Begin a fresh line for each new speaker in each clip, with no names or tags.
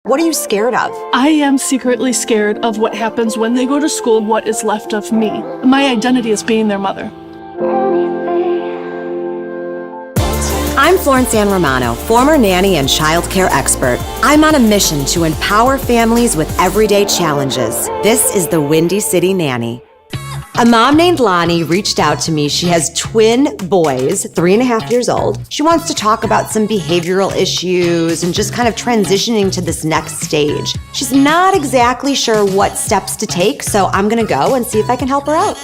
What are you scared of?
I am secretly scared of what happens when they go to school, what is left of me. My identity is being their mother.
I'm Florence Ann Romano, former nanny and child care expert. I'm on a mission to empower families with everyday challenges. This is the Windy City Nanny. A mom named Lonnie reached out to me. She has twin boys, 3.5 years old. She wants to talk about some behavioral issues and just kind of transitioning to this next stage. She's not exactly sure what steps to take, so I'm gonna go and see if I can help her out.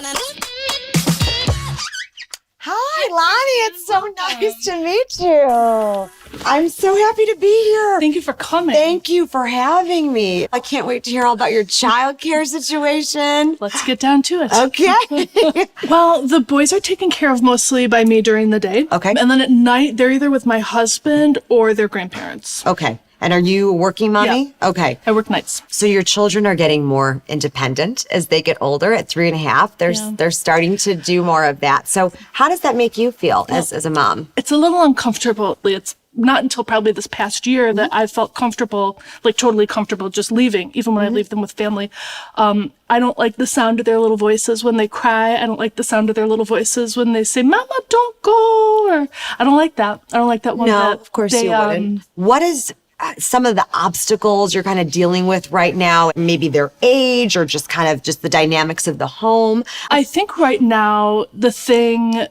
Hi, Lonnie. It's so nice to meet you. I'm so happy to be here.
Thank you for coming.
Thank you for having me. I can't wait to hear all about your childcare situation.
Let's get down to it.
Okay.
Well, the boys are taken care of mostly by me during the day.
Okay.
And then at night, they're either with my husband or their grandparents.
Okay. And are you a working mommy?
Yeah.
Okay.
I work nights.
So your children are getting more independent as they get older. At 3.5, they're starting to do more of that. So how does that make you feel as a mom?
It's a little uncomfortable. It's not until probably this past year that I felt comfortable, like totally comfortable just leaving, even when I leave them with family. I don't like the sound of their little voices when they cry. I don't like the sound of their little voices when they say, Mama, don't go. Or I don't like that. I don't like that one.
No, of course you wouldn't. What is some of the obstacles you're kind of dealing with right now? Maybe their age or just the dynamics of the home?
I think right now, the thing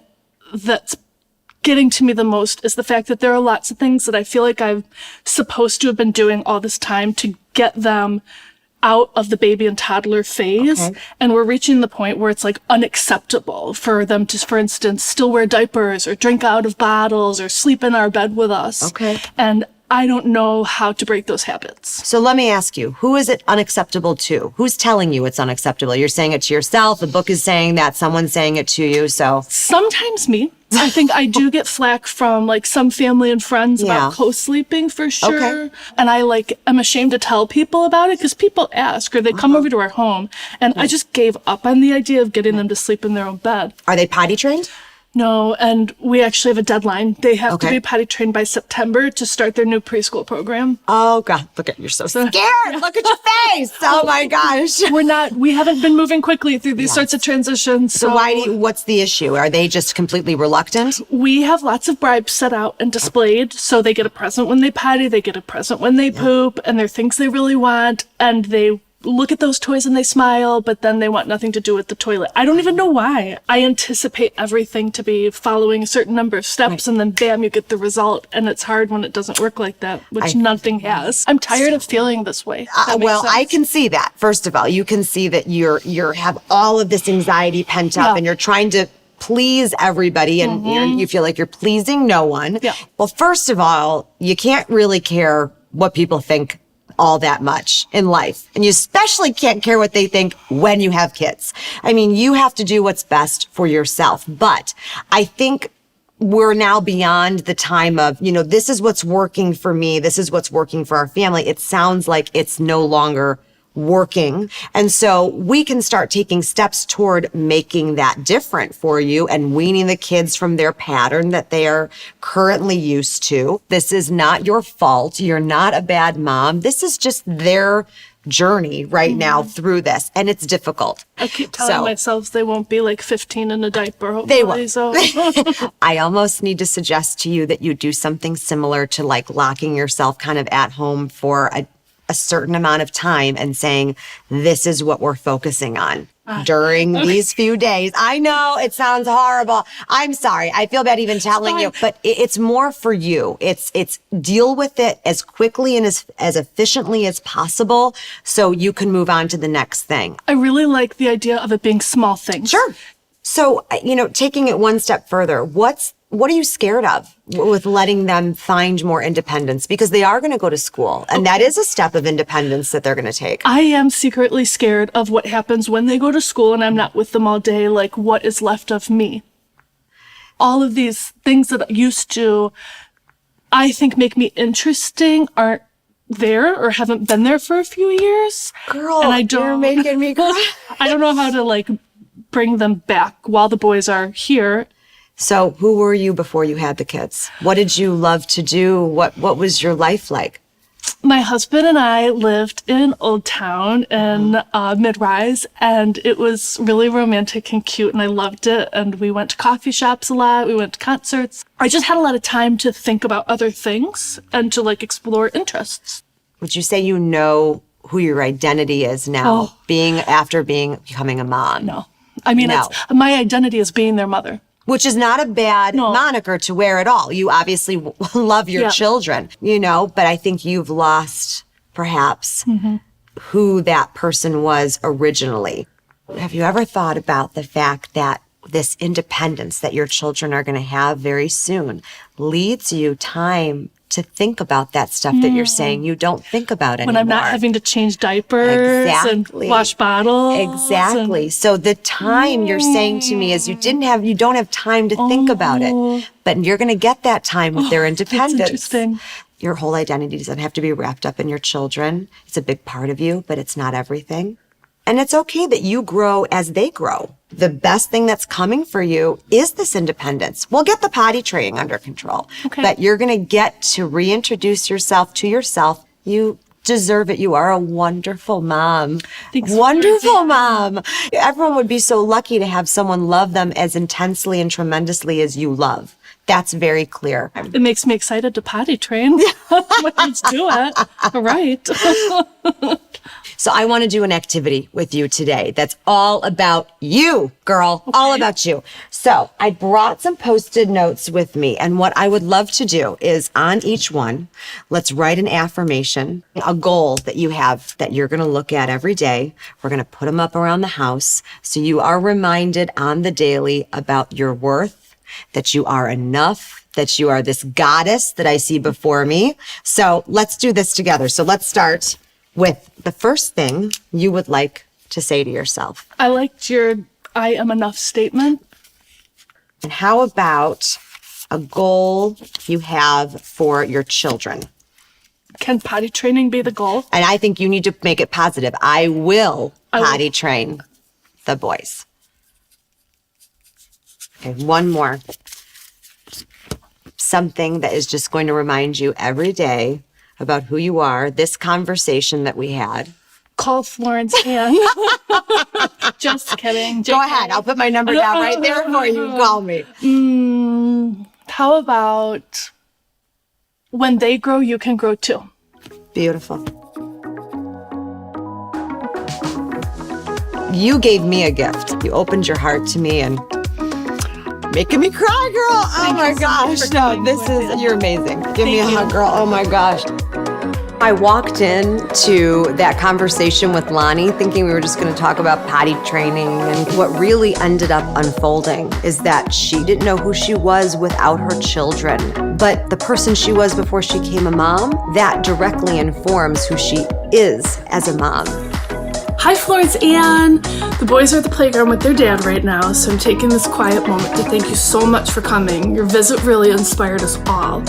that's getting to me the most is the fact that there are lots of things that I feel like I'm supposed to have been doing all this time to get them out of the baby and toddler phase. Okay. And we're reaching the point where it's like unacceptable for them to, for instance, still wear diapers or drink out of bottles or sleep in our bed with us.
Okay.
And I don't know how to break those habits.
So let me ask you, who is it unacceptable to? Who's telling you it's unacceptable? You're saying it to yourself. The book is saying that. Someone's saying it to you. So
sometimes me. I think I do get flack from like some family and friends about co-sleeping for sure. Okay. And I'm ashamed to tell people about it because people ask or they come over to our home and I just gave up on the idea of getting them to sleep in their own bed.
Are they potty trained?
No, and we actually have a deadline. They have to be potty trained by September to start their new preschool program.
Oh, God. Look at you're so scared. Look at your face. Oh, my gosh.
We haven't been moving quickly through these sorts of transitions.
So what's the issue? Are they just completely reluctant?
We have lots of bribes set out and displayed. So they get a present when they potty, they get a present when they poop, and there are things they really want, and they look at those toys and they smile, but then they want nothing to do with the toilet. I don't even know why. I anticipate everything to be following a certain number of steps and then bam, you get the result. And it's hard when it doesn't work like that, which nothing has. I'm tired of feeling this way.
Well, I can see that. First of all, you can see that you have all of this anxiety pent up and you're trying to please everybody and you feel like you're pleasing no one. Yeah. Well, first of all, you can't really care what people think all that much in life. And you especially can't care what they think when you have kids. I mean, you have to do what's best for yourself. But I think we're now beyond the time of, this is what's working for me. This is what's working for our family. It sounds like it's no longer working. And so we can start taking steps toward making that different for you and weaning the kids from their pattern that they are currently used to. This is not your fault. You're not a bad mom. This is just their journey right now through this. And it's difficult.
I keep telling myself they won't be like 15 in a diaper. Hopefully,
they won't.
So.
I almost need to suggest to you that you do something similar to like locking yourself kind of at home for a certain amount of time and saying, this is what we're focusing on during these few days. I know it sounds horrible. I'm sorry. I feel bad even telling you, but it's more for you. It's deal with it as quickly and as efficiently as possible so you can move on to the next thing.
I really like the idea of it being small things.
Sure. So, taking it one step further, what are you scared of with letting them find more independence? Because they are going to go to school, and that is a step of independence that they're going to take.
I am secretly scared of what happens when they go to school and I'm not with them all day, like what is left of me. All of these things that used to, I think, make me interesting aren't there or haven't been there for a few years.
Girl, and you're making me cry.
I don't know how to bring them back while the boys are here.
So who were you before you had the kids? What did you love to do? What was your life like?
My husband and I lived in Old Town in Mid-Rise, and it was really romantic and cute, and I loved it. And we went to coffee shops a lot. We went to concerts. I just had a lot of time to think about other things and to like explore interests.
Would you say you know who your identity is now, becoming a mom?
No. I mean,
No.
my identity is being their mother.
Which is not a bad moniker to wear at all. You obviously love your children, but I think you've lost perhaps who that person was originally. Have you ever thought about the fact that this independence that your children are going to have very soon leads you time to think about that stuff that you're saying you don't think about anymore?
When I'm not having to change diapers and wash bottles.
Exactly. So the time you're saying to me is you don't have time to think about it, but you're going to get that time with their independence.
That's interesting.
Your whole identity doesn't have to be wrapped up in your children. It's a big part of you, but it's not everything. And it's okay that you grow as they grow. The best thing that's coming for you is this independence. We'll get the potty training under control, but you're going to get to reintroduce yourself to yourself. You deserve it. You are a wonderful mom. Wonderful mom. Everyone would be so lucky to have someone love them as intensely and tremendously as you love. That's very clear.
It makes me excited to potty train. Let's do it. All right.
So I want to do an activity with you today that's all about you, girl, all about you. So I brought some Post-it notes with me, and what I would love to do is on each one, let's write an affirmation, a goal that you have that you're going to look at every day. We're going to put them up around the house so you are reminded on the daily about your worth, that you are enough, that you are this goddess that I see before me. So let's do this together. So let's start with the first thing you would like to say to yourself.
I liked your I am enough statement.
And how about a goal you have for your children?
Can potty training be the goal?
And I think you need to make it positive. I will potty train the boys. Okay, one more. Something that is just going to remind you every day about who you are, this conversation that we had.
Call Florence Ann. Just kidding.
Go ahead. I'll put my number down right there for you. Call me.
How about when they grow, you can grow too?
Beautiful. You gave me a gift. You opened your heart to me and making me cry, girl. Oh my gosh. No, you're amazing. Give me a hug, girl. Oh my gosh. I walked into that conversation with Lonnie thinking we were just going to talk about potty training, and what really ended up unfolding is that she didn't know who she was without her children. But the person she was before she became a mom, that directly informs who she is as a mom.
Hi, Florence Ann. The boys are at the playground with their dad right now, so I'm taking this quiet moment to thank you so much for coming. Your visit really inspired us all.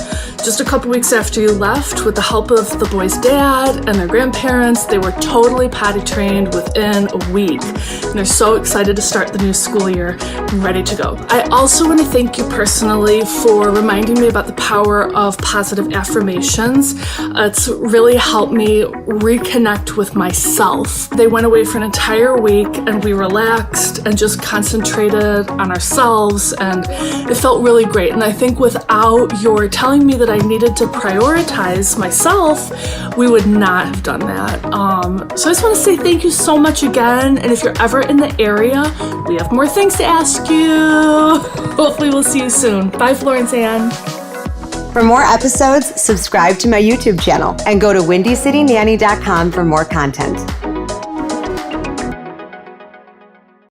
Just a couple weeks after you left, with the help of the boys' dad and their grandparents, they were totally potty trained within a week. And they're so excited to start the new school year and ready to go. I also want to thank you personally for reminding me about the power of positive affirmations. It's really helped me reconnect with myself. They went away for an entire week and we relaxed and just concentrated on ourselves, and it felt really great. And I think without your telling me that I needed to prioritize myself, we would not have done that. So I just want to say thank you so much again, and if you're ever in the area, we have more things to ask you. Hopefully we'll see you soon. Bye, Florence Ann.
For more episodes, subscribe to my YouTube channel and go to windycitynanny.com for more content.